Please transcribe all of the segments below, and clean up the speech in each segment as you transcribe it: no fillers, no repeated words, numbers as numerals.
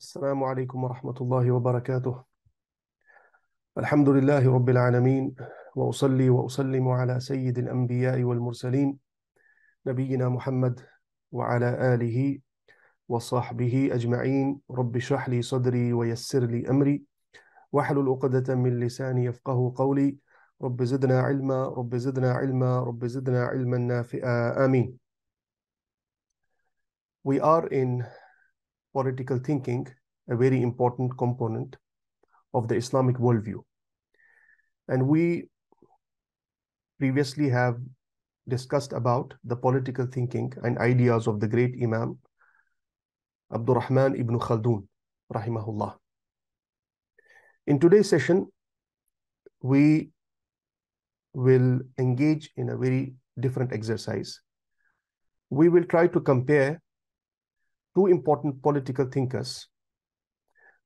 السلام عليكم ورحمة الله وبركاته. الحمد لله رب العالمين، وأصلي وأسلم على سيد الأنبياء والمرسلين نبينا محمد وعلى آله وصحبه أجمعين. رب اشرح لي صدري ويسر لي أمري واحلل عقدة من لساني يفقه قولي. رب زدنا علما، رب زدنا علما، رب زدنا علما نافعا. آمين. We are in political thinking, a very important component of the Islamic worldview. And we previously have discussed about the political thinking and ideas of the great Imam Abdurrahman ibn Khaldun, rahimahullah. In today's session, we will engage in a very different exercise. We will try to compare two important political thinkers,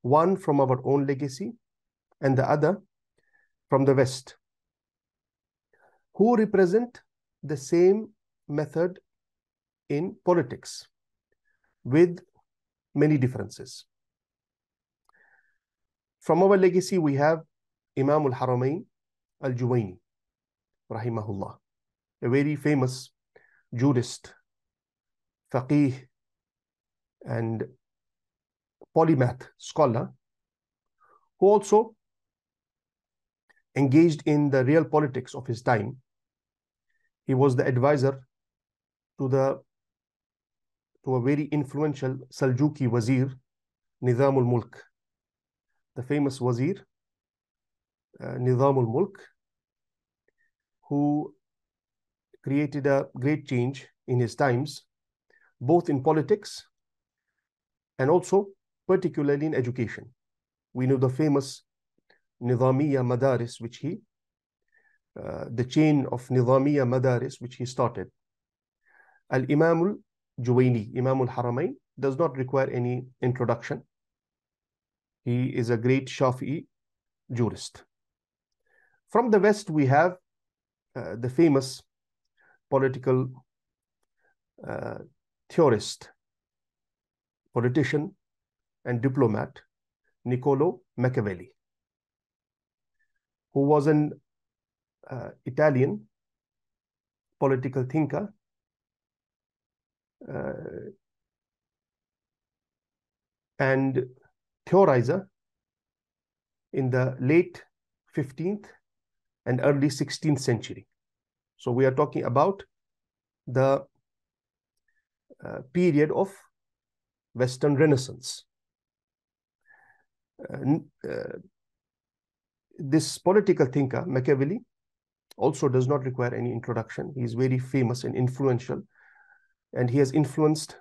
one from our own legacy and the other from the West, who represent the same method in politics with many differences. From our legacy, we have Imam al-Haramain, al-Juwayni, rahimahullah, a very famous jurist, faqih, and polymath scholar, who also engaged in the real politics of his time. He was the advisor to a very influential Seljuki wazir, Nizam al-Mulk, the famous wazir, Nizam al-Mulk, who created a great change in his times, both in politics and also particularly in education. We know the famous Nizamiya Madaris, which the chain of Nizamiya Madaris, which he started. Al-Imam al-Juwayni, Imam al-Haramain, does not require any introduction. He is a great Shafi'i jurist. From the West, we have the famous political theorist, politician, and diplomat, Niccolo Machiavelli, who was an Italian political thinker and theorizer in the late 15th and early 16th century. So we are talking about the period of Western Renaissance. This political thinker, Machiavelli, also does not require any introduction. He is very famous and influential, and he has influenced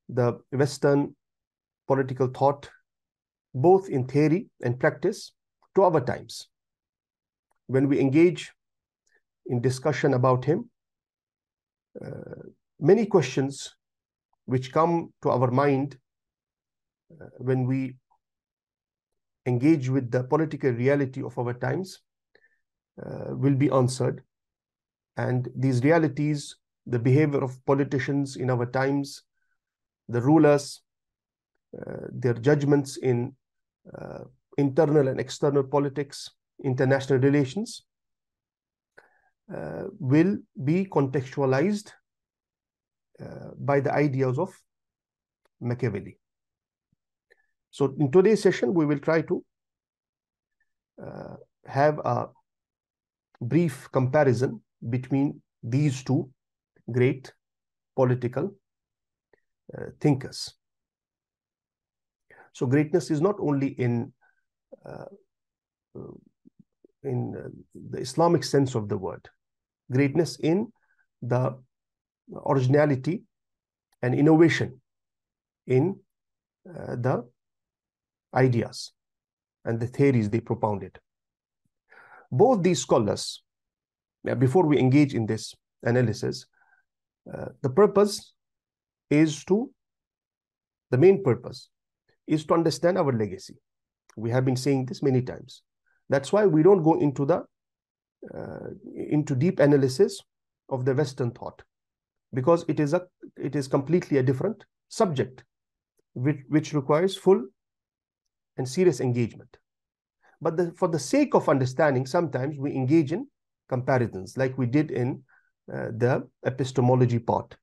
the Western political thought, both in theory and practice, to our times. When we engage in discussion about him, many questions which come to our mind when we engage with the political reality of our times will be answered. And these realities, the behavior of politicians in our times, the rulers, their judgments in internal and external politics, international relations, will be contextualized by the ideas of Machiavelli. So in today's session, we will try to have a brief comparison between these two great political thinkers. So greatness is not only in the Islamic sense of the word, greatness in the originality and innovation in the ideas and the theories they propounded. Both these scholars, before we engage in this analysis, the main purpose is to understand our legacy. We have been saying this many times. That's why we don't go into deep analysis of the Western thought, because it is completely a different subject, which requires full and serious engagement. But for the sake of understanding, sometimes we engage in comparisons, like we did in the epistemology part.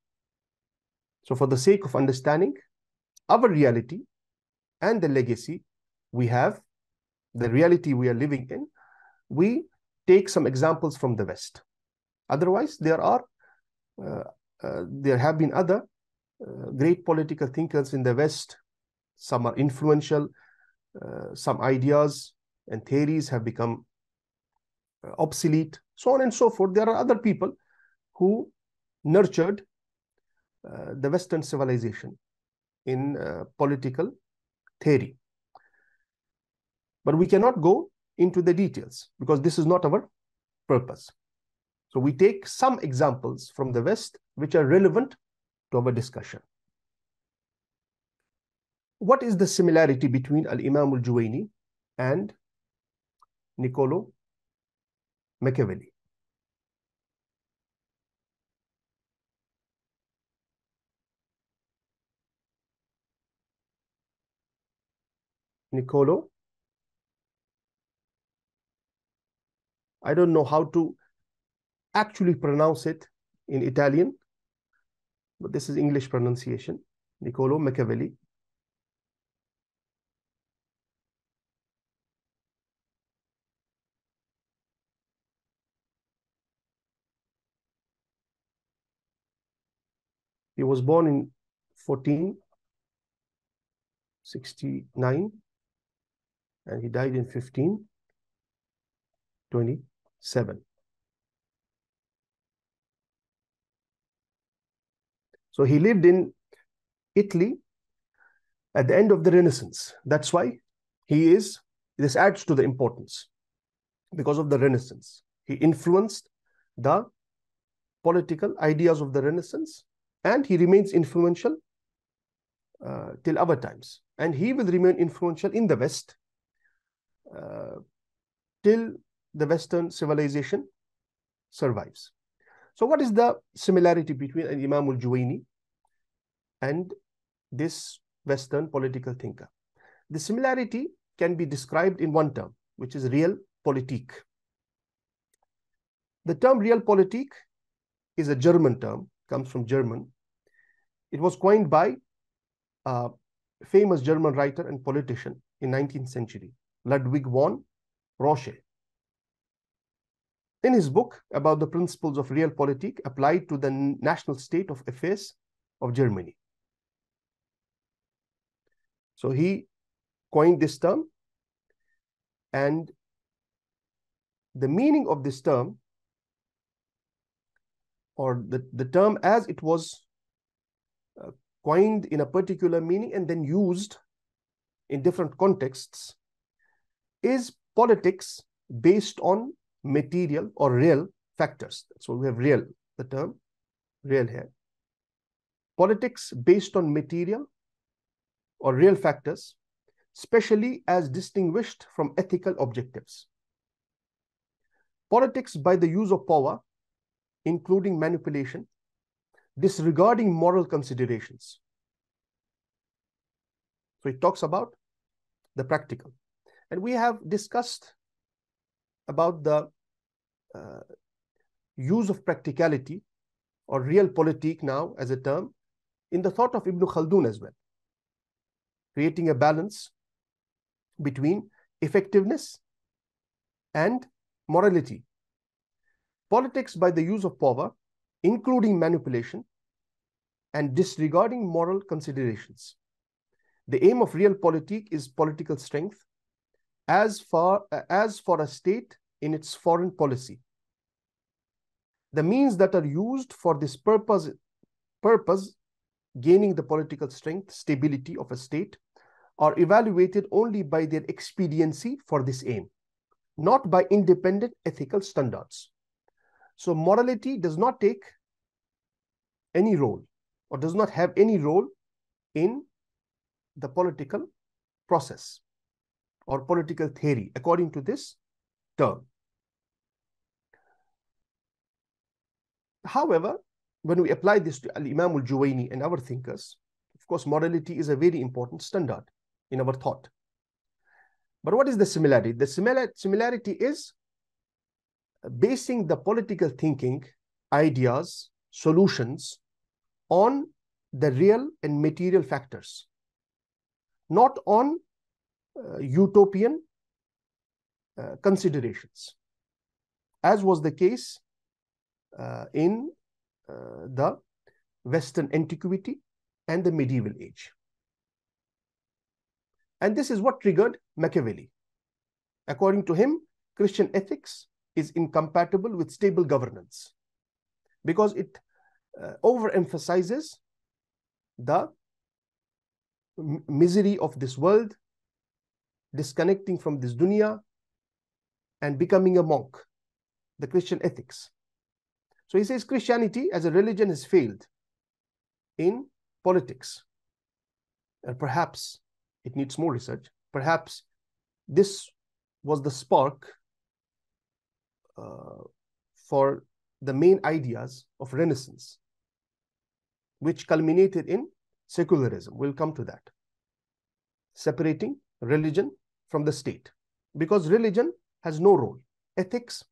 So for the sake of understanding our reality and the legacy we have, the reality we are living in, we take some examples from the West. Otherwise, there have been other great political thinkers in the West. Some are influential. Some ideas and theories have become obsolete, so on and so forth. There are other people who nurtured the Western civilization in political theory. But we cannot go into the details because this is not our purpose. So we take some examples from the West which are relevant to our discussion. What is the similarity between al-Ima al-Juwayni and Niccolo Machiavelli? Niccolo, I don't know how to actually pronounce it in Italian, but this is English pronunciation. Niccolo Machiavelli. He was born in 1469 and he died in 1527. So he lived in Italy at the end of the Renaissance. That's why this adds to the importance because of the Renaissance. He influenced the political ideas of the Renaissance and he remains influential till our times. And he will remain influential in the West till the Western civilization survives. So what is the similarity between Imam al-Juwayni and this Western political thinker? The similarity can be described in one term, which is Realpolitik. The term Realpolitik is a German term, comes from German. It was coined by a famous German writer and politician in 19th century, Ludwig von Roche. In his book about the principles of Realpolitik applied to the national state of affairs of Germany. So he coined this term, and the meaning of this term, or the term as it was coined in a particular meaning and then used in different contexts, is politics based on material or real factors. So we have real, the term real here. Politics based on material or real factors, especially as distinguished from ethical objectives. Politics by the use of power, including manipulation, disregarding moral considerations. So it talks about the practical. And we have discussed about the use of practicality or realpolitik now as a term in the thought of Ibn Khaldun as well, creating a balance between effectiveness and morality. Politics by the use of power, including manipulation and disregarding moral considerations. The aim of Realpolitik is political strength as for a state in its foreign policy. The means that are used for this purpose, gaining the political strength, stability of a state, are evaluated only by their expediency for this aim, not by independent ethical standards. So morality does not take any role or does not have any role in the political process or political theory, according to this term. However, when we apply this to al-Imam al-Juwayni and our thinkers, of course, morality is a very important standard in our thought. But what is the similarity? The similarity is basing the political thinking, ideas, solutions on the real and material factors, not on utopian considerations, as was the case in the Western antiquity and the medieval age. And this is what triggered Machiavelli. According to him, Christian ethics is incompatible with stable governance because it overemphasizes the misery of this world, disconnecting from this dunya and becoming a monk, the Christian ethics. So he says Christianity as a religion has failed in politics. And perhaps it needs more research. Perhaps this was the spark for the main ideas of Renaissance, which culminated in secularism. We'll come to that. Separating religion from the state, because religion has no role. Ethics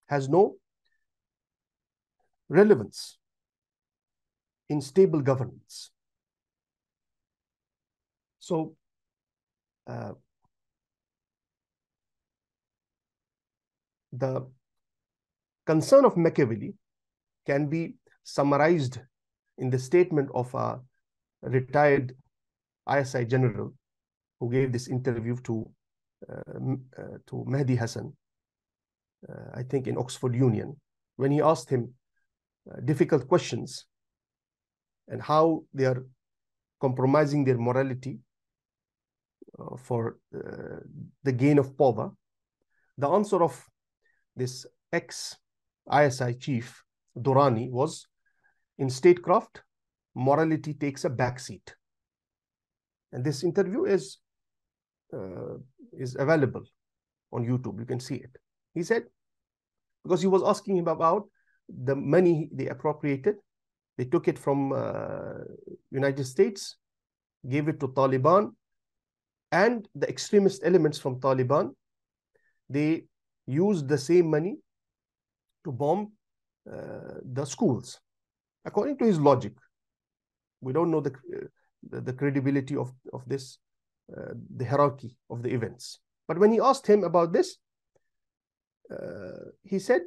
has no relevance in stable governance. So, the concern of Machiavelli can be summarized in the statement of a retired ISI general who gave this interview to Mehdi Hassan, I think in Oxford Union, when he asked him difficult questions and how they are compromising their morality for the gain of power. The answer of this ex-ISI chief, Durrani, was, in statecraft, morality takes a backseat. And this interview is available on YouTube. You can see it. He said, because he was asking him about the money they appropriated, they took it from United States, gave it to Taliban, and the extremist elements from Taliban, they used the same money to bomb the schools. According to his logic, we don't know the credibility of this, the hierarchy of the events. But when he asked him about this, he said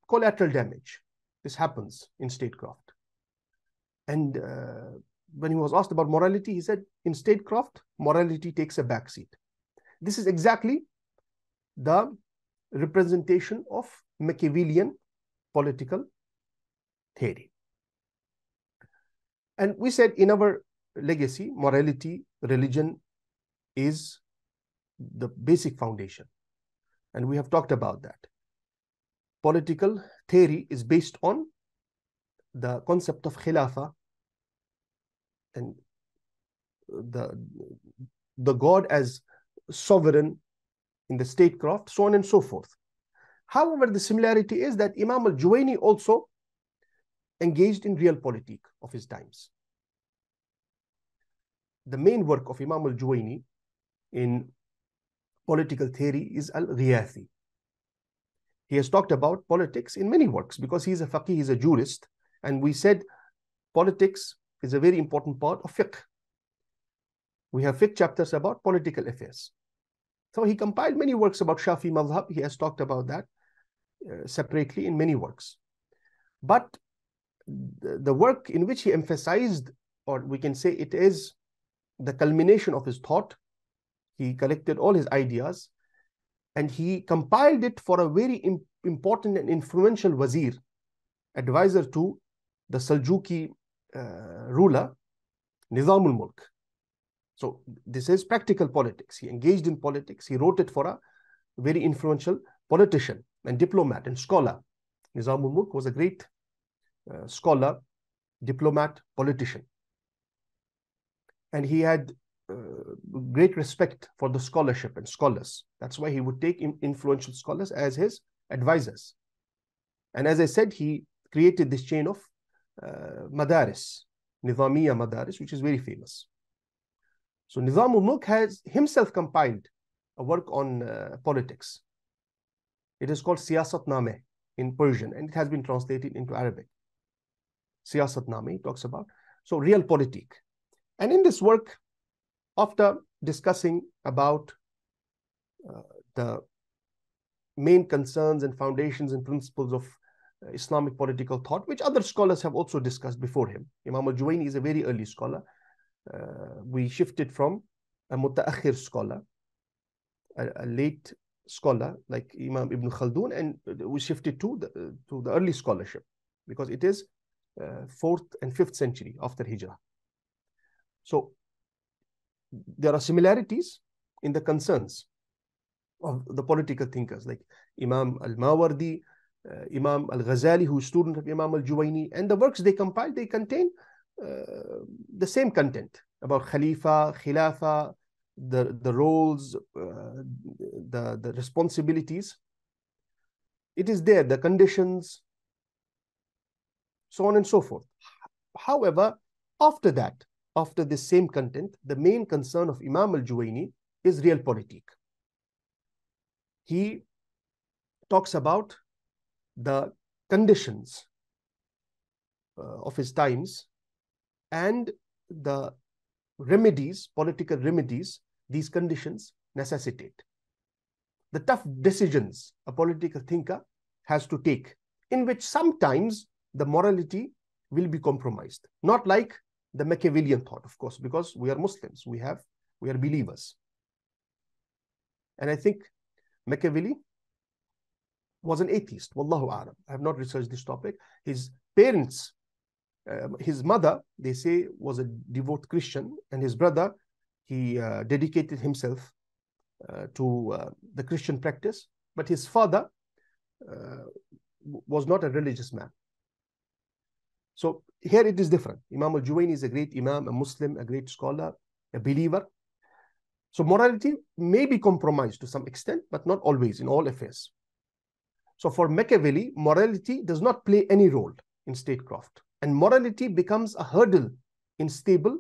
collateral damage. This happens in statecraft. And when he was asked about morality, he said in statecraft, morality takes a backseat. This is exactly the representation of Machiavellian political theory. And we said in our legacy, morality, religion is the basic foundation. And we have talked about that. Political theory is based on the concept of khilafah and the God as sovereign in the statecraft, so on and so forth. However, the similarity is that Imam al-Juwayni also engaged in realpolitik of his times. The main work of Imam al-Juwayni in political theory is al-Ghiyathi. He has talked about politics in many works because he's a faqih, he's a jurist, and we said politics is a very important part of fiqh. We have fiqh chapters about political affairs. So he compiled many works about Shafi madhab. He has talked about that separately in many works. But the work in which he emphasized, or we can say it is the culmination of his thought, he collected all his ideas and he compiled it for a very important and influential wazir, advisor to the Seljuki ruler, Nizam al-Mulk. So this is practical politics. He engaged in politics. He wrote it for a very influential politician and diplomat and scholar. Nizam al-Mulk was a great scholar, diplomat, politician. And he had great respect for the scholarship and scholars. That's why he would take influential scholars as his advisors. And as I said, he created this chain of madaris, Nizamiya madaris, which is very famous. So Nizam al-Mulk has himself compiled a work on politics. It is called Siyasatname in Persian, and it has been translated into Arabic. Siyasatname talks about, so Realpolitik. And in this work, after discussing about the main concerns and foundations and principles of Islamic political thought, which other scholars have also discussed before him. Imam al-Juwayni is a very early scholar. We shifted from a mutaakhir scholar, a late scholar like Imam Ibn Khaldun, and we shifted to the early scholarship because it is 4th and 5th century after Hijrah. So there are similarities in the concerns of the political thinkers like Imam al-Mawardi, Imam al-Ghazali, who is student of Imam al-Juwayni, and the works they compiled, they contain the same content about Khalifa, Khilafa, the roles, the responsibilities. It is there, the conditions, so on and so forth. However, after that, after this same content, the main concern of Imam al-Juwayni is Realpolitik. He talks about the conditions of his times and the remedies, political remedies, these conditions necessitate. The tough decisions a political thinker has to take, in which sometimes the morality will be compromised. Not like the Machiavellian thought, of course, because we are Muslims, we are believers. And I think Machiavelli was an atheist, wallahu a'lam. I have not researched this topic. His parents, his mother, they say, was a devout Christian, and his brother, he dedicated himself to the Christian practice, but his father was not a religious man. So here it is different. Imam al-Juwayni is a great imam, a Muslim, a great scholar, a believer. So morality may be compromised to some extent, but not always in all affairs. So for Machiavelli, morality does not play any role in statecraft, and morality becomes a hurdle in stable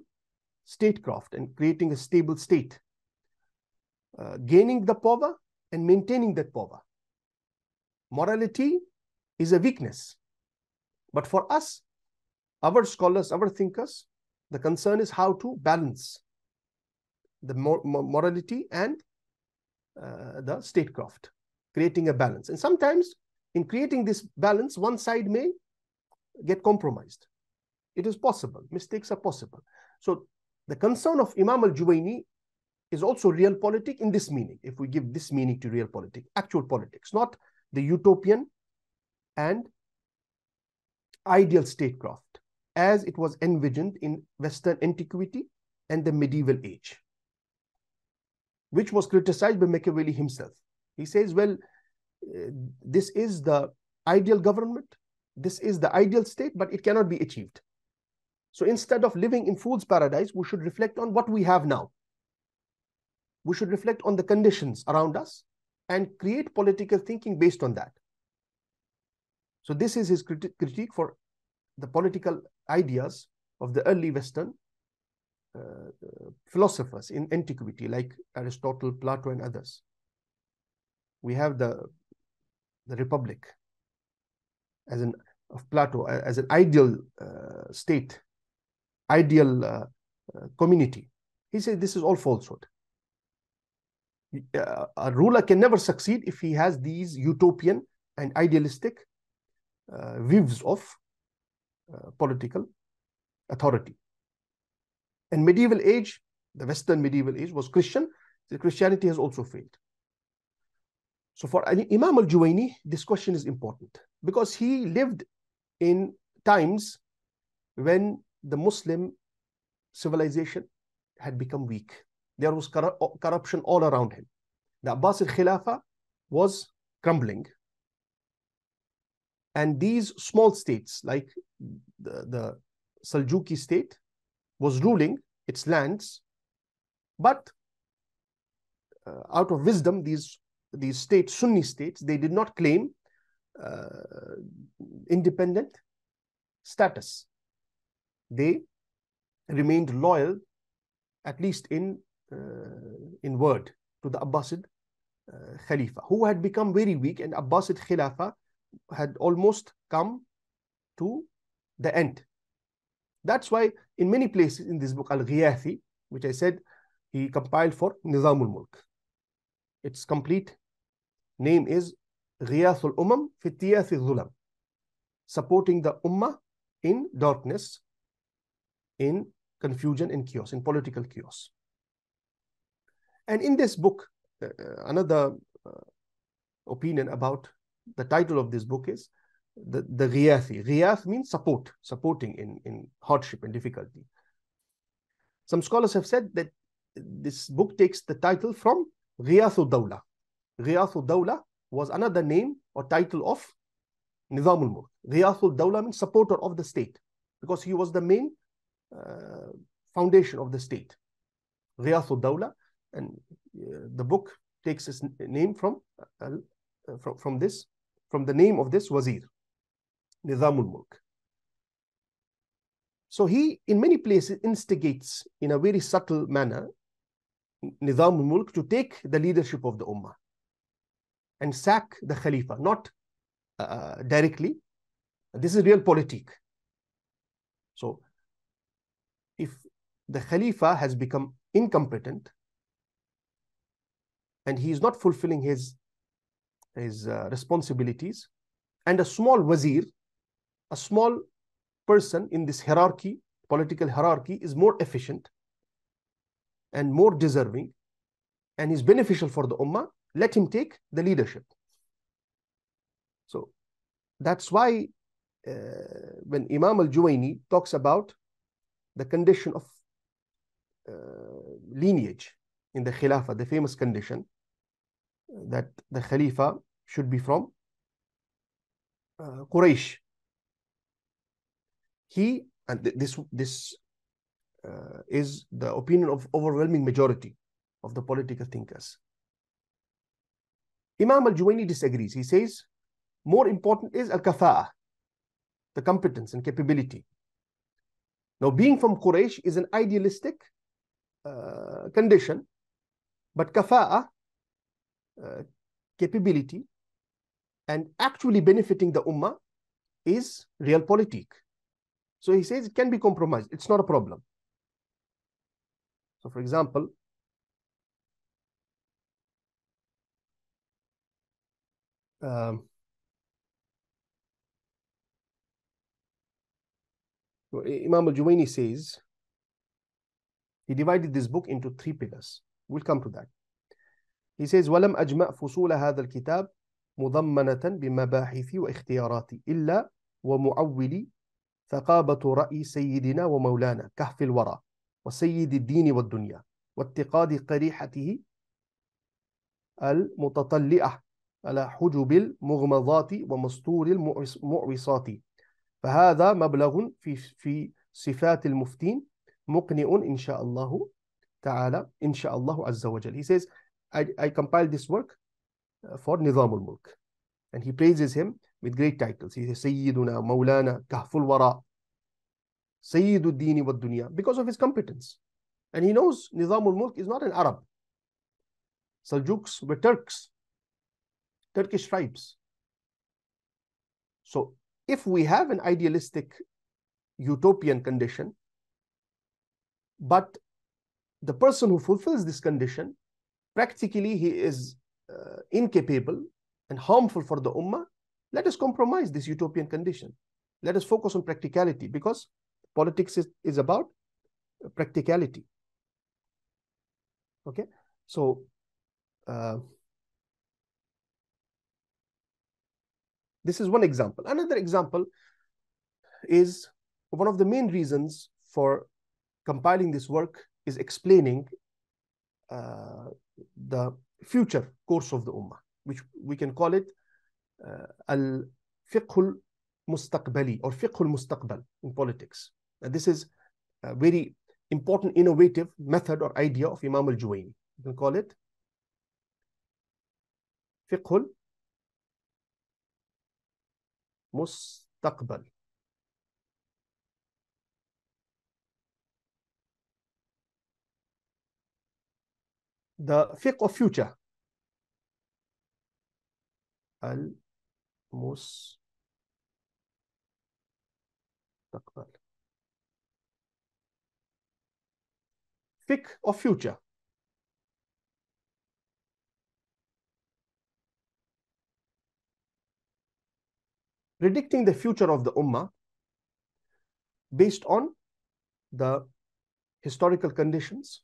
statecraft and creating a stable state, gaining the power and maintaining that power. Morality is a weakness. But for us, our scholars, our thinkers, the concern is how to balance the morality and the statecraft, creating a balance. And sometimes in creating this balance, one side may get compromised. It is possible. Mistakes are possible. So the concern of Imam al-Juwayni is also realpolitik in this meaning, if we give this meaning to realpolitik, actual politics, not the utopian and ideal statecraft as it was envisioned in Western antiquity and the medieval age, which was criticized by Machiavelli himself. He says, well, this is the ideal government, this is the ideal state, but it cannot be achieved. So instead of living in fool's paradise, we should reflect on what we have now. We should reflect on the conditions around us and create political thinking based on that. So this is his critique for the political ideas of the early Western philosophers in antiquity, like Aristotle, Plato, and others. We have the Republic of Plato as an ideal state, ideal community. He said this is all falsehood. A ruler can never succeed if he has these utopian and idealistic views of political authority. And medieval age, the Western medieval age was Christian. The Christianity has also failed. So for Imam al-Juwayni, this question is important because he lived in times when the Muslim civilization had become weak. There was corruption all around him. The Abbasid Khilafah was crumbling. And these small states, like the Seljuki state, was ruling its lands. But out of wisdom, these states, Sunni states, they did not claim independent status. They remained loyal, at least in word, to the Abbasid Khalifa, who had become very weak, and Abbasid Khilafah had almost come to the end. That's why in many places in this book, Al-Ghiyathi, which I said he compiled for Nizamul Mulk, its complete name is Ghiyathul Umam fi Tiyathi Dhulam, supporting the Ummah in darkness, in confusion, in chaos, in political chaos. And in this book, another opinion about the title of this book is the Ghiyathi. Ghiyath means support, supporting in hardship and difficulty. Some scholars have said that this book takes the title from Ghiyathu Dawla. Ghiyathu Dawla was another name or title of Nizamul Mulk. Ghiyathu Dawla means supporter of the state, because he was the main foundation of the state. Ghiyathu Dawla, and the book takes its name from the name of this wazir, Nizamul Mulk. So he, in many places, instigates in a very subtle manner Nizamul Mulk to take the leadership of the Ummah and sack the Khalifa, not directly. This is Realpolitik. So if the Khalifa has become incompetent and he is not fulfilling his responsibilities, and a small wazir, a small person in this hierarchy, political hierarchy, is more efficient and more deserving and is beneficial for the Ummah, let him take the leadership. So that's why when Imam al-Juwayni talks about the condition of lineage in the Khilafah, the famous condition that the Khalifa should be from Quraysh. And this is the opinion of overwhelming majority of the political thinkers. Imam al-Juwayni disagrees. He says more important is al-kafa'ah, the competence and capability. Now, being from Quraysh is an idealistic condition, but kafa'ah, capability, and actually benefiting the Ummah is Realpolitik. So he says it can be compromised. It's not a problem. So for example, Imam al-Juwayni says, he divided this book into 3 pillars. We'll come to that. He says, وَلَمْ أَجْمَعْ فُصُولَ هَذَا الْكِتَابِ مُضَمَّنَةً بِمَبَاحِثِ وَإِخْتِيَارَاتِ إِلَّا وَمُعَوِّلِ ثقابة رأي سيدنا ومولانا كهف الورى وسيد الدين والدنيا واتقاد قريحته المتطلئة على حجب المغمضات ومستور المعوصات، فهذا مبلغ في صفات المفتين مقنع إن شاء الله تعالى إن شاء الله عز وجل. He says, I compiled this work for Nizam al-Mulk, and he praises him with great titles. He says, Sayyiduna, Maulana, Kahful Wara, Sayyidud Deen wa Dunya, because of his competence. And he knows Nizam al-Mulk is not an Arab. Seljuks were Turks, Turkish tribes. So if we have an idealistic utopian condition, but the person who fulfills this condition, practically he is incapable and harmful for the Ummah, let us compromise this utopian condition. Let us focus on practicality, because politics is about practicality. Okay, so this is one example. Another example is one of the main reasons for compiling this work is explaining the future course of the Ummah, which we can call it al-fiqh al-mustaqbali or fiqh al-mustaqbal in politics. And this is a very important innovative method or idea of Imam al-Juwayni. You can call it fiqh al-mustaqbal. The fiqh of future. Al-mustaqbal. Fiqh of future. Predicting the future of the ummah based on the historical conditions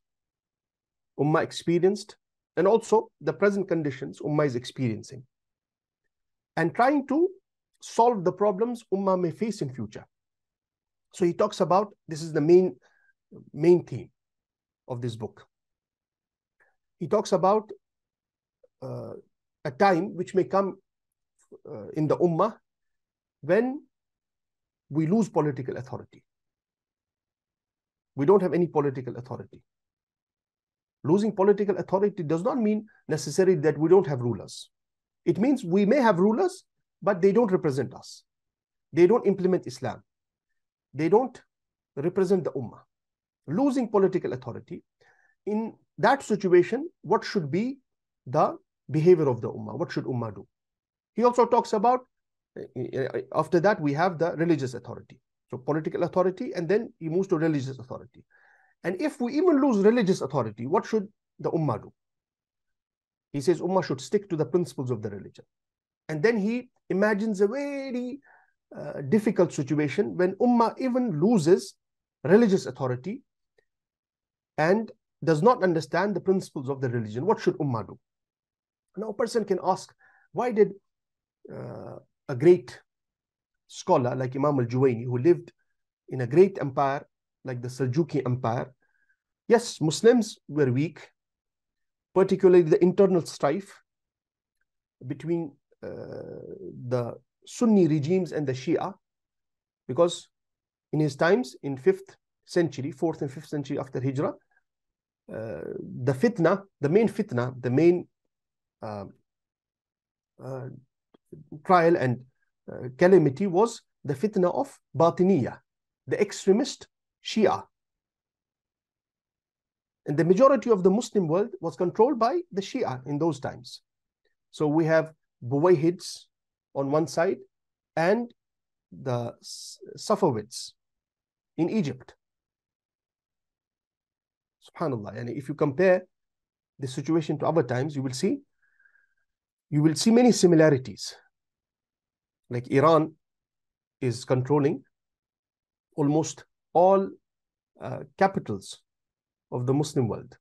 ummah experienced, and also the present conditions ummah is experiencing, and trying to solve the problems ummah may face in future. So he talks about, this is the main theme of this book. He talks about a time which may come in the ummah when we lose political authority. We don't have any political authority. Losing political authority does not mean necessarily that we don't have rulers. It means we may have rulers, but they don't represent us. They don't implement Islam. They don't represent the ummah. Losing political authority, in that situation, what should be the behavior of the ummah? What should ummah do? He also talks about, after that, we have the religious authority. So political authority, and then he moves to religious authority. And if we even lose religious authority, what should the ummah do? He says ummah should stick to the principles of the religion. And then he imagines a very difficult situation when ummah even loses religious authority and does not understand the principles of the religion. What should ummah do? Now a person can ask, why did a great scholar like Imam al-Juwayni, who lived in a great empire like the Seljuki Empire, yes, Muslims were weak, particularly the internal strife between the Sunni regimes and the Shia, because in his times, in 5th century, 4th and 5th century after Hijrah, the fitna, the main trial and calamity was the fitna of Batiniyah, the extremist Shia. And the majority of the Muslim world was controlled by the Shia in those times. So we have Buwayhids on one side and the Safavids in Egypt. Subhanallah. And if you compare the situation to other times, you will see many similarities. Like Iran is controlling almost all capitals of the Muslim world,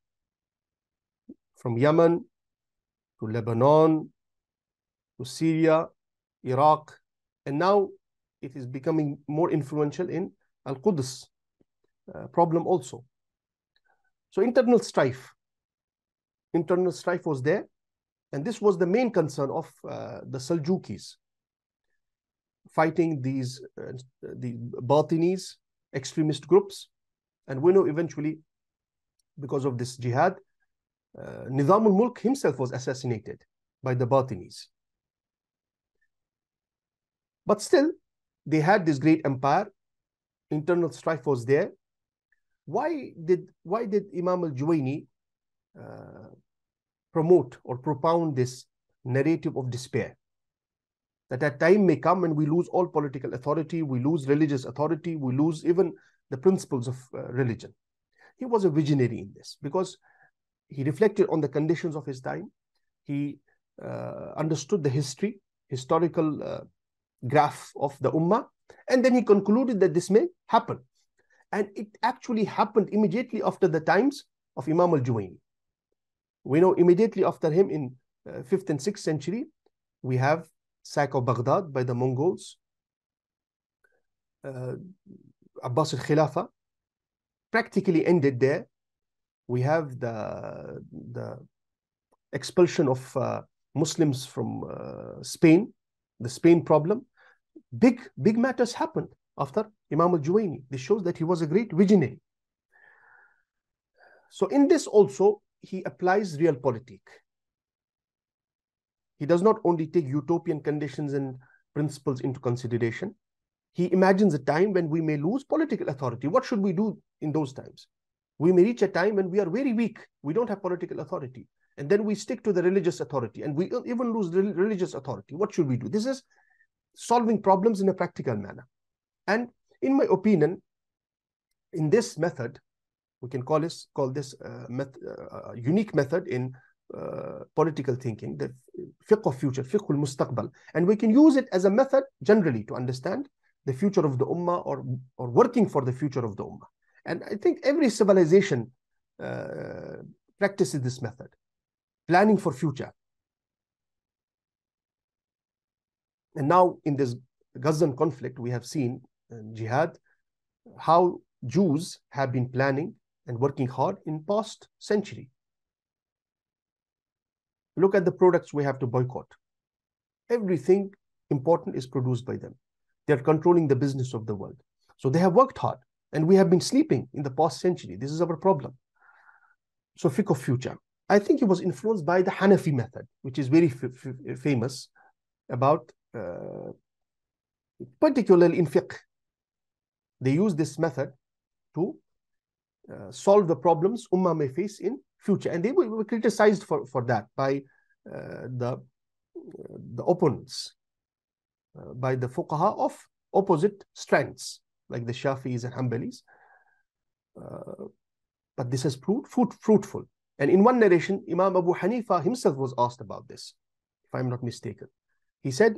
from Yemen to Lebanon to Syria, Iraq, and now it is becoming more influential in Al-Quds problem also. So internal strife was there, and this was the main concern of the Seljukis, fighting the Batinis, extremist groups. And we know eventually, because of this jihad, Nizam al-Mulk himself was assassinated by the Batinis. But still, they had this great empire. Internal strife was there. Why did Imam al-Juwayni promote or propound this narrative of despair? That a time may come when we lose all political authority, we lose religious authority, we lose even the principles of religion. He was a visionary in this because he reflected on the conditions of his time. He understood the historical graph of the ummah, and then he concluded that this may happen. And it actually happened immediately after the times of Imam al-Juwayni. We know immediately after him in 5th and 6th century, we have sack of Baghdad by the Mongols, Abbas al-Khilafah practically ended there. We have the expulsion of Muslims from Spain, the Spain problem. Big matters happened after Imam al-Juwayni. This shows that he was a great visionary. So in this also, he applies realpolitik. He does not only take utopian conditions and principles into consideration. He imagines a time when we may lose political authority. What should we do in those times? We may reach a time when we are very weak. We don't have political authority. And then we stick to the religious authority, and we even lose religious authority. What should we do? This is solving problems in a practical manner. And in my opinion, in this method, we can call this unique method in political thinking, the fiqh of future, fiqh al-mustaqbal. And we can use it as a method generally to understand the future of the ummah, or working for the future of the ummah. And I think every civilization practices this method, planning for future. And now in this Gazan conflict, we have seen jihad, how Jews have been planning and working hard in past century. Look at the products we have to boycott. Everything important is produced by them. They're controlling the business of the world. So they have worked hard, and we have been sleeping in the past century. This is our problem. So fiqh of future. I think it was influenced by the Hanafi method, which is very famous about, particularly in fiqh. They use this method to solve the problems ummah may face in future. And they were criticized for that by the opponents, by the fuqaha of opposite strands, like the Shafi'is and Hanbalis. But this has proved fruitful. And in one narration, Imam Abu Hanifa himself was asked about this, if I'm not mistaken. He said,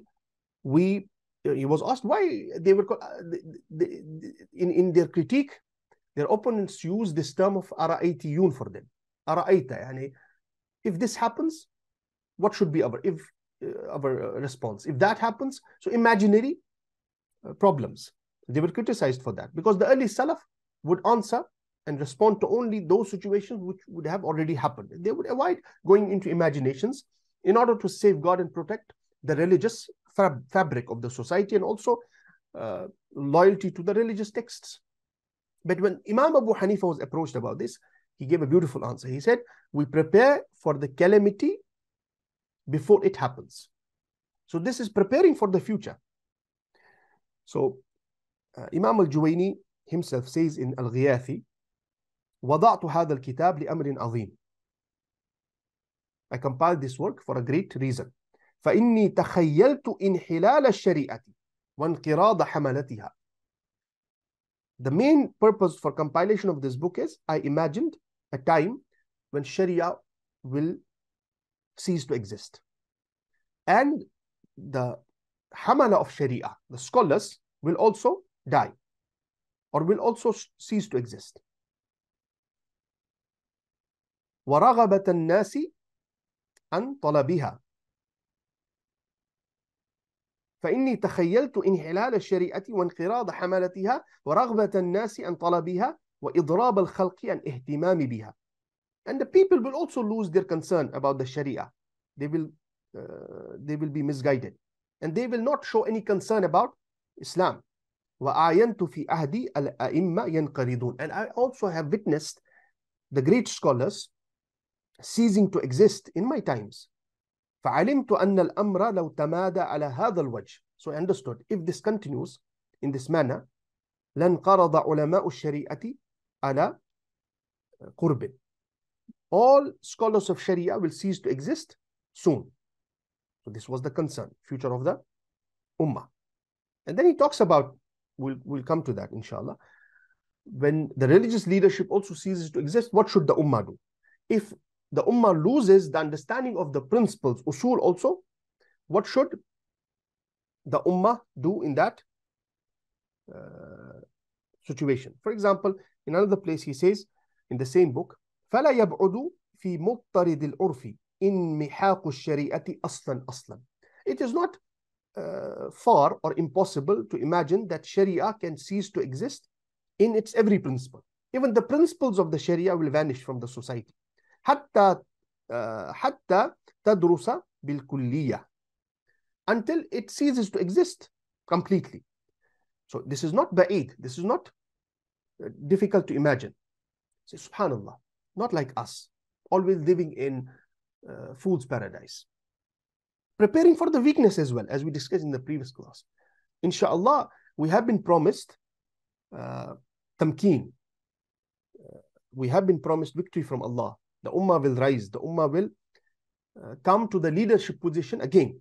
he was asked why they were, in their critique, their opponents use this term of ara'aytiyun for them. Ara'ayta, yani, if this happens, what should be our response? If that happens, so imaginary problems. They were criticized for that, because the early Salaf would answer and respond to only those situations which would have already happened. They would avoid going into imaginations in order to safeguard and protect the religious fabric of the society, and also loyalty to the religious texts. But when Imam Abu Hanifa was approached about this, he gave a beautiful answer. He said, we prepare for the calamity before it happens. So this is preparing for the future. So Imam al-Juwayni himself says in al-Ghiyathi, وضعت هذا الكتاب لأمر عظيم. I compiled this work for a great reason. فإني تخيلت انحلال الشريعة وانقراض حملتها. The main purpose for compilation of this book is, I imagined a time when Sharia will cease to exist. And the hamala of Sharia, the scholars, will also die, or will also cease to exist. ورغبة الناس عن طلبها. فإني تخيلت انحلال الشريعة وانقراض حملتها ورغبة الناس عن طلبها وإضراب الخلق عن اهتمام بها. And the people will also lose their concern about the Sharia. They will be misguided, and they will not show any concern about Islam. وَأَعْيَنْتُ فِي أَهْدِي al-Ima يَنْقَرِضُونَ. And I also have witnessed the great scholars ceasing to exist in my times. فَعَلِمْتُ أَنَّ الْأَمْرَ لَوْ تَمَادَ عَلَى هَذَا الْوَجْهِ. So I understood, if this continues in this manner, لَنْقَرَضَ عُلَمَاءُ الشَّرِيعَةِ عَلَى قُرْبٍ. All scholars of Sharia will cease to exist soon. So this was the concern, future of the Ummah. And then he talks about, we'll come to that inshallah, when the religious leadership also ceases to exist, what should the Ummah do? If the Ummah loses the understanding of the principles, usul also, what should the Ummah do in that situation? For example, in another place he says, in the same book, فَلَا يَبْعُدُ فِي مُضْطَرِدِ الْعُرْفِ إِن مِحَاقُ الشَّرِيعَةِ أَصْلًا. It is not far or impossible to imagine that Sharia can cease to exist in its every principle. Even the principles of the Sharia will vanish from the society. حتى تدرس بالكلية, until it ceases to exist completely. So this is not ba'id, this is not difficult to imagine. Say, subhanallah, not like us, always living in fool's paradise. Preparing for the weakness as well, as we discussed in the previous class. Inshallah, we have been promised tamkeen, we have been promised victory from Allah. The Ummah will rise. The Ummah will come to the leadership position again.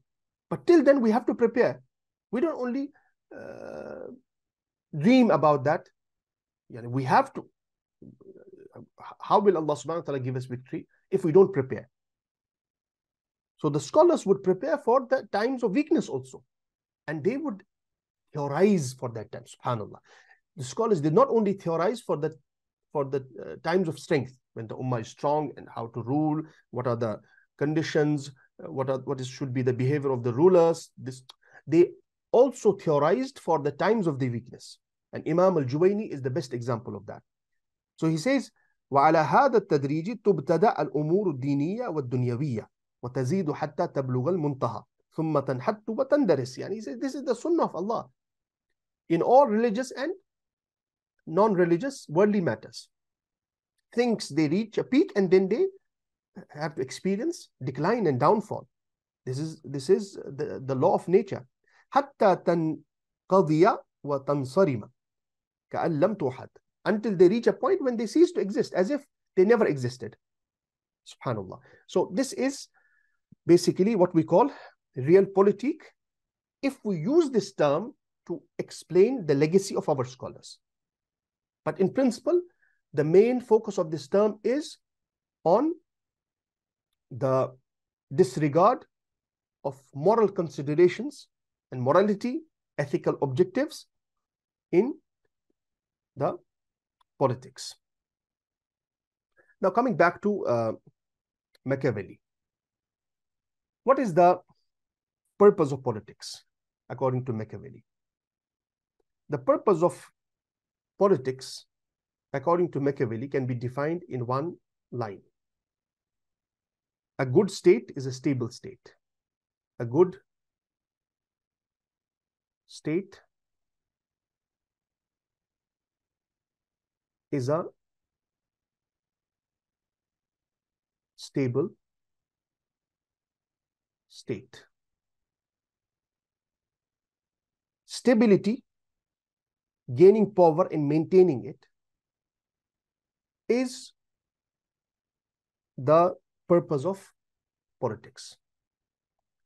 But till then, we have to prepare. We don't only dream about that. We have to. How will Allah subhanahu wa ta'ala give us victory if we don't prepare? So the scholars would prepare for the times of weakness also. And they would theorize for that time, subhanAllah. The scholars did not only theorize for the times of strength, when the ummah is strong and how to rule, what are the conditions, should be the behavior of the rulers. They also theorized for the times of the weakness. And Imam al-Juwayni is the best example of that. So he says, وَعَلَى هَذَا التَّدْرِيجِ تُبْتَدَأَ الْأُمُورُ الدِّينِيَّةِ وَالدُّنْيَوِيَّةِ وَتَزِيدُ حَتَّى تَبْلُغَ الْمُنْتَهَى ثُمَّ تَنْحَتُّ وَتَنْدَرِسِ. Yani he says, this is the sunnah of Allah in all religious and non-religious worldly matters. Things, they reach a peak and then they have to experience decline and downfall. This is the law of nature. حَتَّى تَنْقَضِيَ وَتَنْصَرِمَ كَأَنْ لَمْ تُوحَدْ. Until they reach a point when they cease to exist, as if they never existed. Subhanallah. So this is basically what we call realpolitik, if we use this term to explain the legacy of our scholars. But in principle, the main focus of this term is on the disregard of moral considerations and morality, ethical objectives in the politics. Now coming back to Machiavelli. What is the purpose of politics according to Machiavelli? The purpose of politics according to Machiavelli can be defined in one line. A good state is a stable state. A good state is a stable state. Stability, gaining power and maintaining it, is the purpose of politics.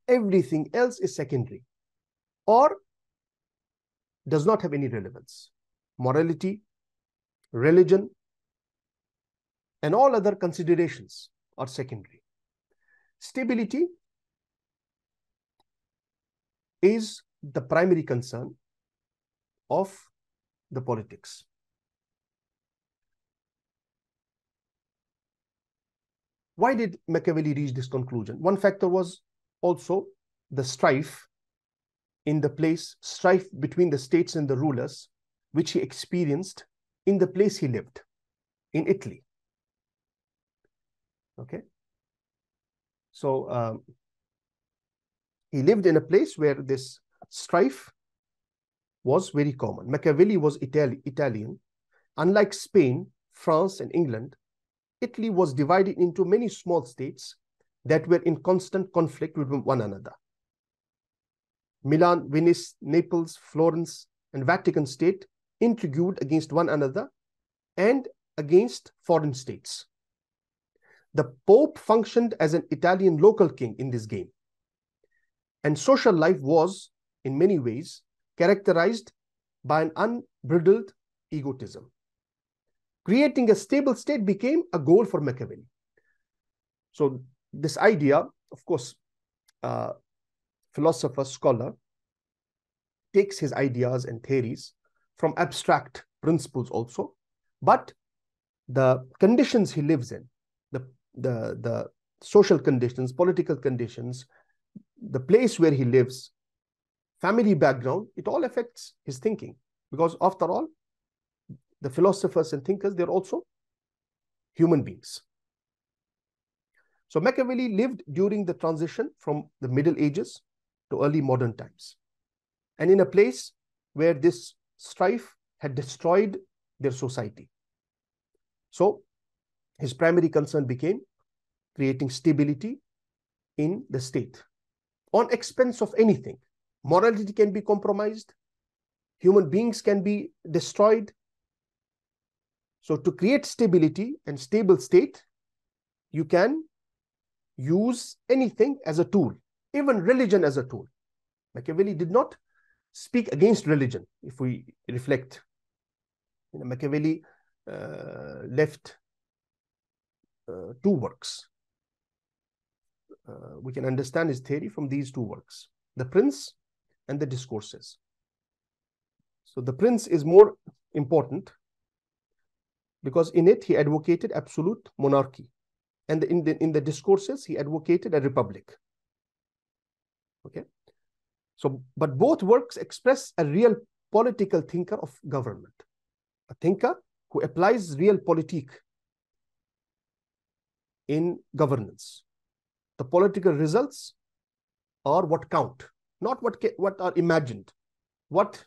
Everything else is secondary or does not have any relevance. Morality, religion, and all other considerations are secondary. Stability is the primary concern of the politics. Why did Machiavelli reach this conclusion? One factor was also the strife between the states and the rulers, which he experienced in the place he lived, in Italy. Okay. So he lived in a place where this strife was very common. Machiavelli was Italian. Unlike Spain, France, and England, Italy was divided into many small states that were in constant conflict with one another. Milan, Venice, Naples, Florence, and Vatican State intrigued against one another and against foreign states. The Pope functioned as an Italian local king in this game. And social life was, in many ways, characterized by an unbridled egotism. Creating a stable state became a goal for Machiavelli. So this idea, of course, philosopher, scholar, takes his ideas and theories from abstract principles also, but the conditions he lives in, the social conditions, political conditions, the place where he lives, family background, it all affects his thinking. Because after all, the philosophers and thinkers, they're also human beings. So Machiavelli lived during the transition from the Middle Ages to early modern times, and in a place where this strife had destroyed their society. So his primary concern became creating stability in the state on expense of anything. Morality can be compromised, human beings can be destroyed. So to create stability and stable state, you can use anything as a tool, even religion as a tool. Machiavelli did not speak against religion. If we reflect, Machiavelli left two works. We can understand his theory from these two works, The Prince and the Discourses. So the Prince is more important because in it he advocated absolute monarchy, and in the Discourses he advocated a republic. Okay, so but both works express a real political thinker of government, a thinker who applies realpolitik in governance. The political results are what count, not what are imagined, what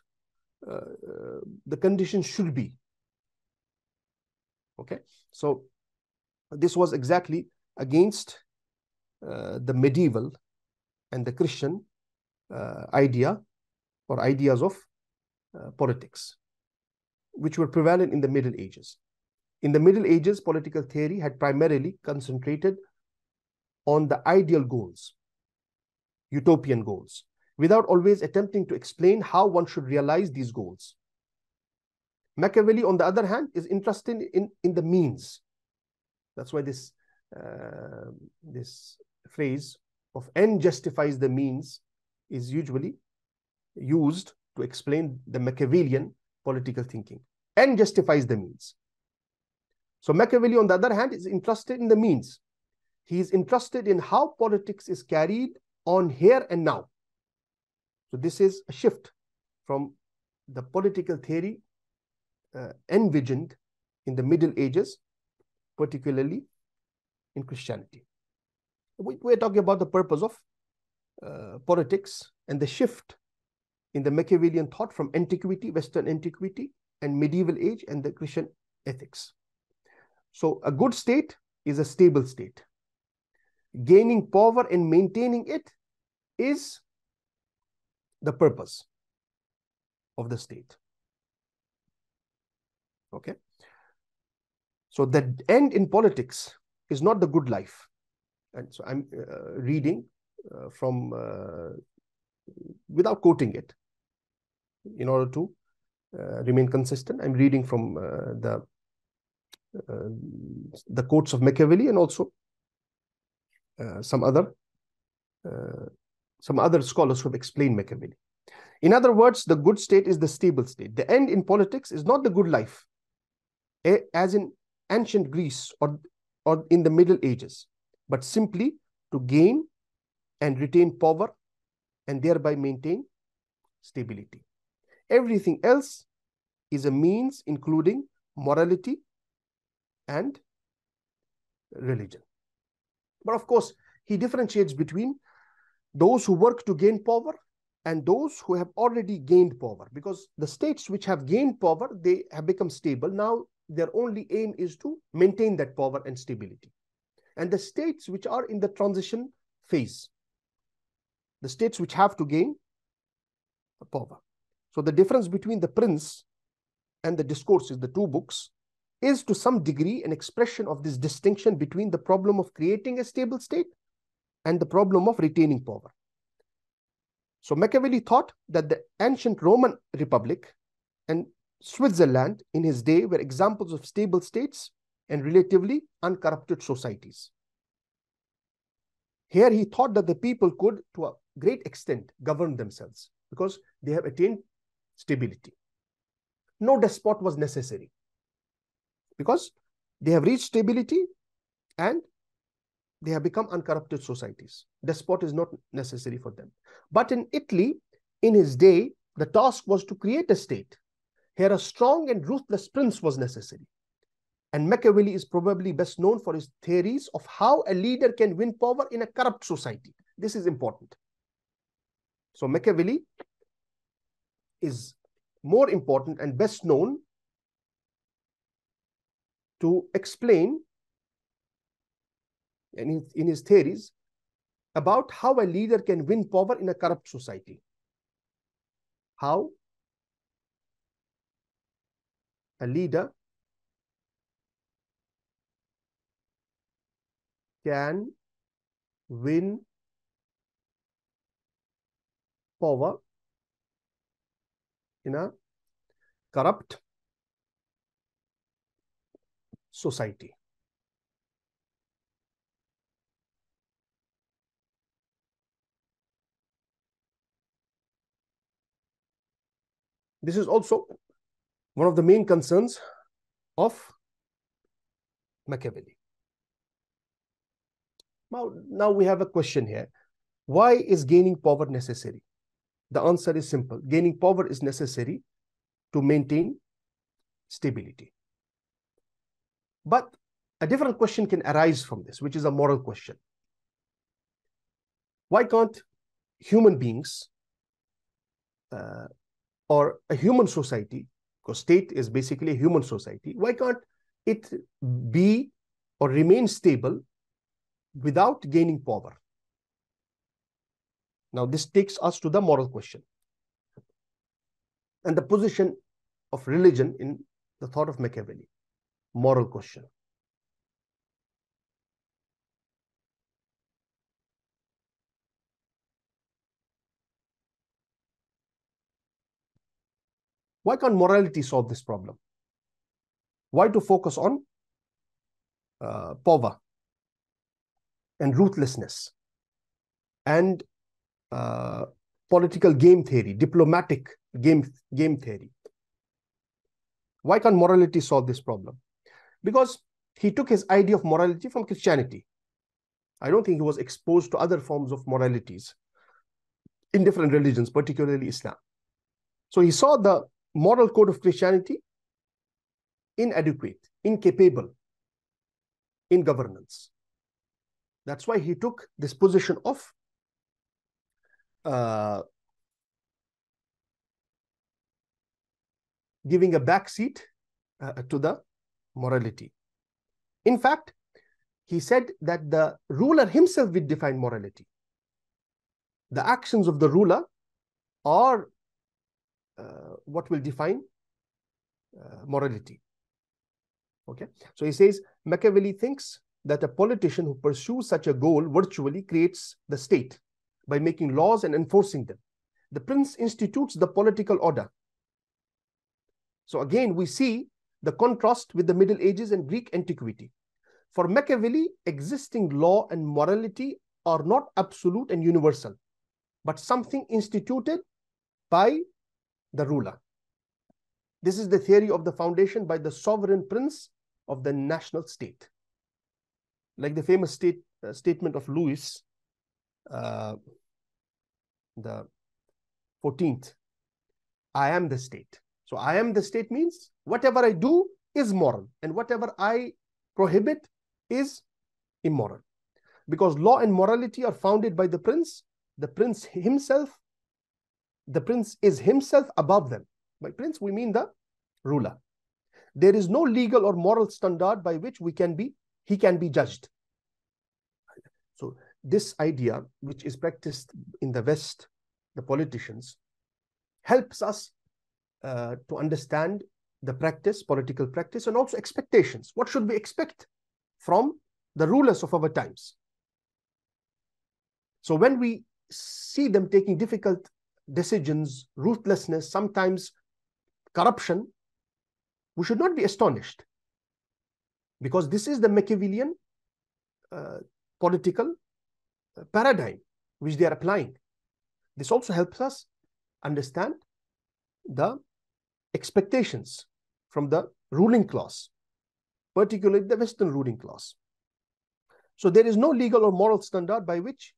the conditions should be. Okay, so this was exactly against the medieval and the Christian idea or ideas of politics, which were prevalent in the Middle Ages. In the Middle Ages, political theory had primarily concentrated on the ideal goals, utopian goals, without always attempting to explain how one should realize these goals. Machiavelli, on the other hand, is interested in the means. That's why this phrase of end justifies the means is usually used to explain the Machiavellian political thinking. End justifies the means. So Machiavelli, on the other hand, is interested in the means. He is interested in how politics is carried on here and now. So this is a shift from the political theory envisioned in the Middle Ages, particularly in Christianity. We're talking about the purpose of politics and the shift in the Machiavellian thought from antiquity, Western antiquity, and medieval age and the Christian ethics. So a good state is a stable state. Gaining power and maintaining it is the purpose of the state. Okay. So the end in politics is not the good life. And so I'm reading from, without quoting it, in order to remain consistent. I'm reading from the quotes of Machiavelli and also some other scholars who have explained Machiavelli. In other words, the good state is the stable state. The end in politics is not the good life, as in ancient Greece or in the Middle Ages, but simply to gain and retain power and thereby maintain stability. Everything else is a means, including morality and religion. But of course, he differentiates between those who work to gain power and those who have already gained power, because the states which have gained power, they have become stable. Now their only aim is to maintain that power and stability. And the states which are in the transition phase, the states which have to gain power. So the difference between the Prince and the Discourses, the two books, is to some degree an expression of this distinction between the problem of creating a stable state and the problem of retaining power. So Machiavelli thought that the ancient Roman Republic and Switzerland in his day were examples of stable states and relatively uncorrupted societies. Here he thought that the people could, to a great extent, govern themselves because they have attained stability. No despot was necessary because they have reached stability and they have become uncorrupted societies. Despot is not necessary for them. But in Italy, in his day, the task was to create a state. Here a strong and ruthless prince was necessary. And Machiavelli is probably best known for his theories of how a leader can win power in a corrupt society. This is important. So Machiavelli is more important and best known to explain in his theories about how a leader can win power in a corrupt society. How a leader can win power in a corrupt society. This is also one of the main concerns of Machiavelli. Now we have a question here. Why is gaining power necessary? The answer is simple. Gaining power is necessary to maintain stability. But a different question can arise from this, which is a moral question. Why can't human beings or a human society, because state is basically a human society, why can't it be or remain stable without gaining power? Now, this takes us to the moral question and the position of religion in the thought of Machiavelli. Moral question. Why can't morality solve this problem? Why to focus on power and ruthlessness and political game theory, diplomatic game theory? Why can't morality solve this problem? Because he took his idea of morality from Christianity. I don't think he was exposed to other forms of moralities in different religions, particularly Islam. So he saw the moral code of Christianity inadequate, incapable in governance. That's why he took this position of giving a backseat to the morality. In fact, he said that the ruler himself will define morality. The actions of the ruler are what will define morality. Okay, so he says Machiavelli thinks that a politician who pursues such a goal virtually creates the state by making laws and enforcing them. The prince institutes the political order. So again, we see the contrast with the Middle Ages and Greek antiquity. For Machiavelli, existing law and morality are not absolute and universal, but something instituted by the ruler. This is the theory of the foundation by the sovereign prince of the national state. Like the famous statement of Louis the 14th, I am the state. So I am the state means whatever I do is moral and whatever I prohibit is immoral. Because law and morality are founded by the prince himself. The prince is himself above them. By prince, we mean the ruler. There is no legal or moral standard by which he can be judged. So this idea, which is practiced in the West, the politicians, helps us to understand the practice, political practice, and also expectations. What should we expect from the rulers of our times? So when we see them taking difficult decisions, ruthlessness, sometimes corruption, we should not be astonished, because this is the Machiavellian political paradigm which they are applying. This also helps us understand the expectations from the ruling class, particularly the Western ruling class. So there is no legal or moral standard by which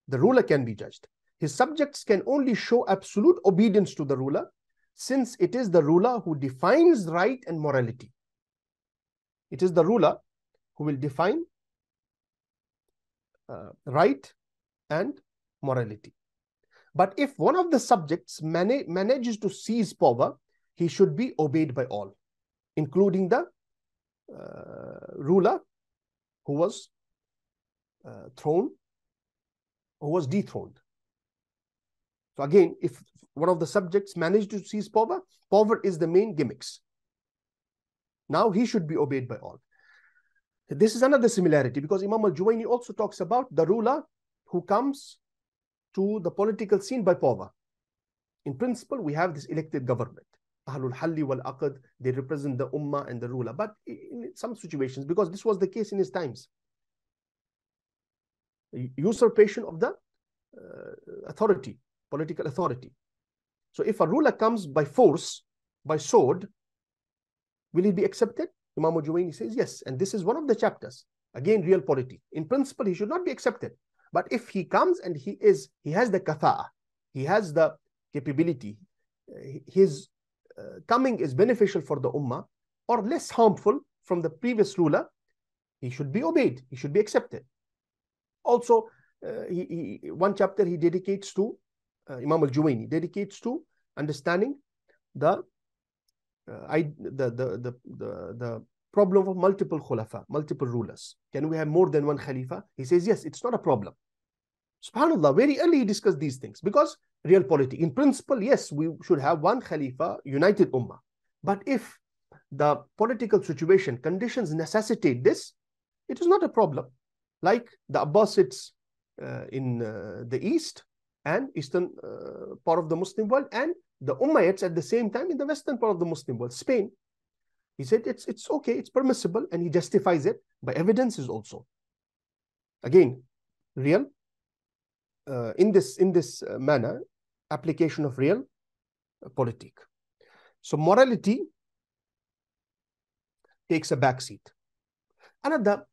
the ruler can be judged. His subjects can only show absolute obedience to the ruler, since it is the ruler who defines right and morality. It is the ruler who will define right and morality. But if one of the subjects manages to seize power, he should be obeyed by all, including the ruler who was dethroned. So again, if one of the subjects managed to seize power, power is the main gimmicks. Now he should be obeyed by all. This is another similarity, because Imam al-Juwayni also talks about the ruler who comes to the political scene by power. In principle, we have this elected government. Ahlul Halli wal Aqd, they represent the Ummah and the ruler. But in some situations, because this was the case in his times, usurpation of the authority, political authority. So if a ruler comes by force, by sword, will it be accepted? Imam al-Juwayni says yes. And this is one of the chapters. Again, Realpolitik. In principle, he should not be accepted. But if he comes and he has the katha'a, he has the capability, his coming is beneficial for the ummah or less harmful from the previous ruler, he should be obeyed, he should be accepted. Also, one chapter he dedicates to, Imam al-Juwayni dedicates to understanding the problem of multiple khulafa, multiple rulers. Can we have more than one khalifa? He says, yes, it's not a problem. SubhanAllah, very early he discussed these things, because Realpolitik, in principle, yes, we should have one khalifa, united ummah. But if the political situation, conditions necessitate this, it is not a problem. Like the Abbasids in the east and eastern part of the Muslim world, and the Umayyads at the same time in the western part of the Muslim world, Spain. He said it's okay, it's permissible, and he justifies it by evidences also. Again, real in this manner, application of Realpolitik. So morality takes a backseat. Another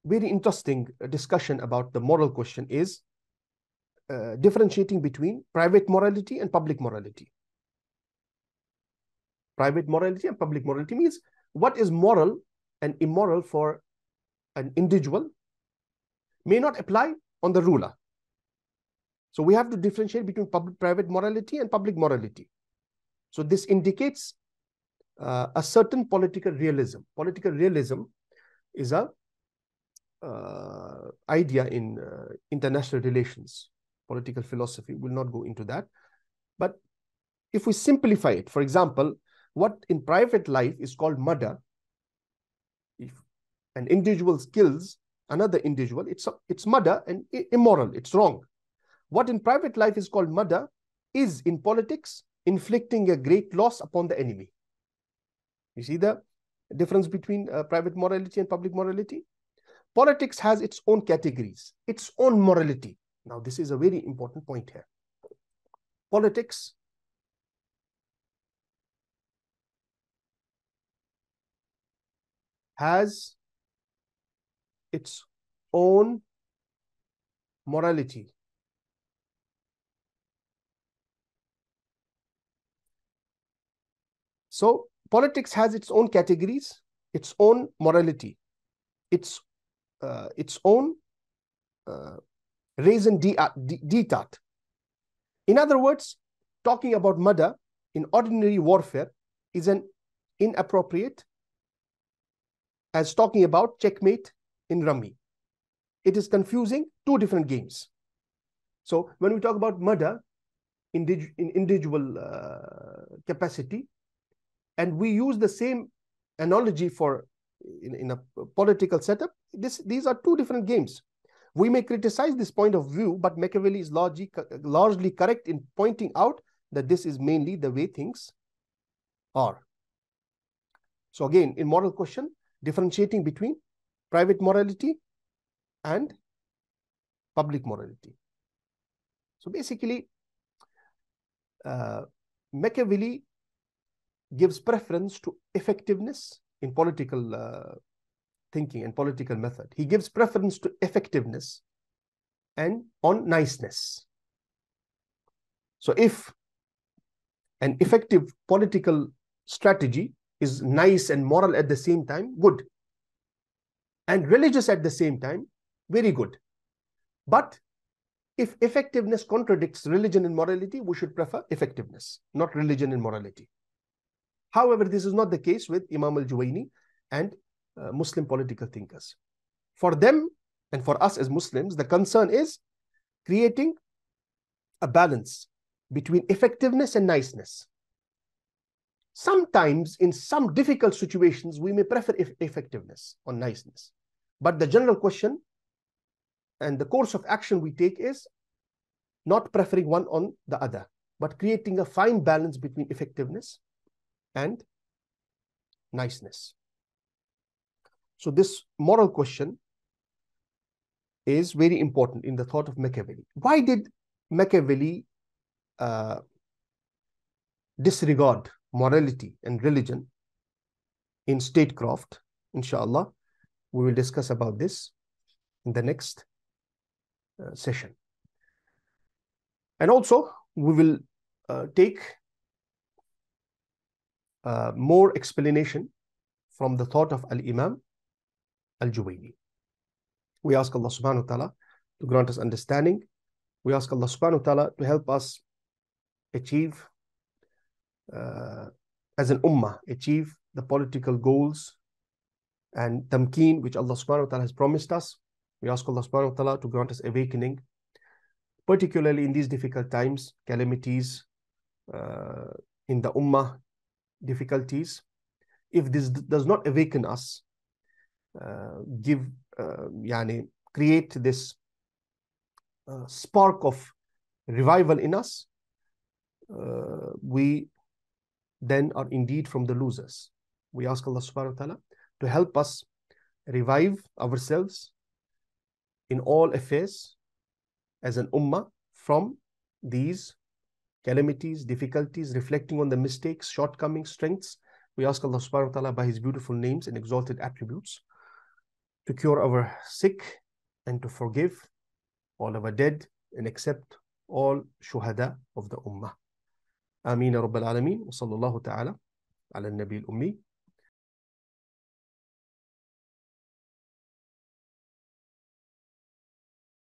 very interesting discussion about the moral question is differentiating between private morality and public morality. Private morality and public morality means what is moral and immoral for an individual may not apply on the ruler. So we have to differentiate between private morality and public morality. So this indicates a certain political realism. Political realism is a idea in international relations, political philosophy. We'll not go into that. But if we simplify it, for example, what in private life is called murder, if an individual kills another individual, it's murder and immoral, it's wrong. What in private life is called murder is in politics inflicting a great loss upon the enemy. You see the difference between private morality and public morality? Politics has its own categories, its own morality. Now, this is a very important point here. Politics has its own morality. So politics has its own categories, its own morality, its own raison d'etat. In other words, talking about murder in ordinary warfare is an inappropriate as talking about checkmate in rummy. It is confusing two different games. So when we talk about murder in individual capacity, and we use the same analogy for in a political setup, these are two different games. We may criticize this point of view, but Machiavelli is largely correct in pointing out that this is mainly the way things are. So again, in moral question, differentiating between private morality and public morality. So basically, Machiavelli gives preference to effectiveness in political thinking and political method. He gives preference to effectiveness and on niceness. So if an effective political strategy is nice and moral at the same time, good. And religious at the same time, very good. But if effectiveness contradicts religion and morality, we should prefer effectiveness, not religion and morality. However, this is not the case with Imam al-Juwayni and Muslim political thinkers. For them and for us as Muslims, the concern is creating a balance between effectiveness and niceness. Sometimes in some difficult situations, we may prefer effectiveness or niceness. But the general question and the course of action we take is not preferring one on the other, but creating a fine balance between effectiveness and niceness. So this moral question is very important in the thought of Machiavelli. Why did Machiavelli disregard morality and religion in statecraft? Inshallah, we will discuss about this in the next session. And also, we will take more explanation from the thought of al-Imam al-Juwayni. We ask Allah subhanahu wa ta'ala to grant us understanding. We ask Allah subhanahu wa ta'ala to help us achieve, as an ummah, achieve the political goals and tamkeen which Allah subhanahu wa ta'ala has promised us. We ask Allah subhanahu wa ta'ala to grant us awakening, particularly in these difficult times, calamities in the ummah, difficulties. If this does not awaken us, create this spark of revival in us, we then are indeed from the losers. We ask Allah subhanahu wa ta'ala to help us revive ourselves in all affairs as an ummah from these calamities, difficulties, reflecting on the mistakes, shortcomings, strengths. We ask Allah subhanahu wa ta'ala by His beautiful names and exalted attributes to cure our sick and to forgive all our dead and accept all shuhada of the ummah. Ameen ya Rabbal Alameen. Wa sallallahu ta'ala ala al-Nabi al-Ummi.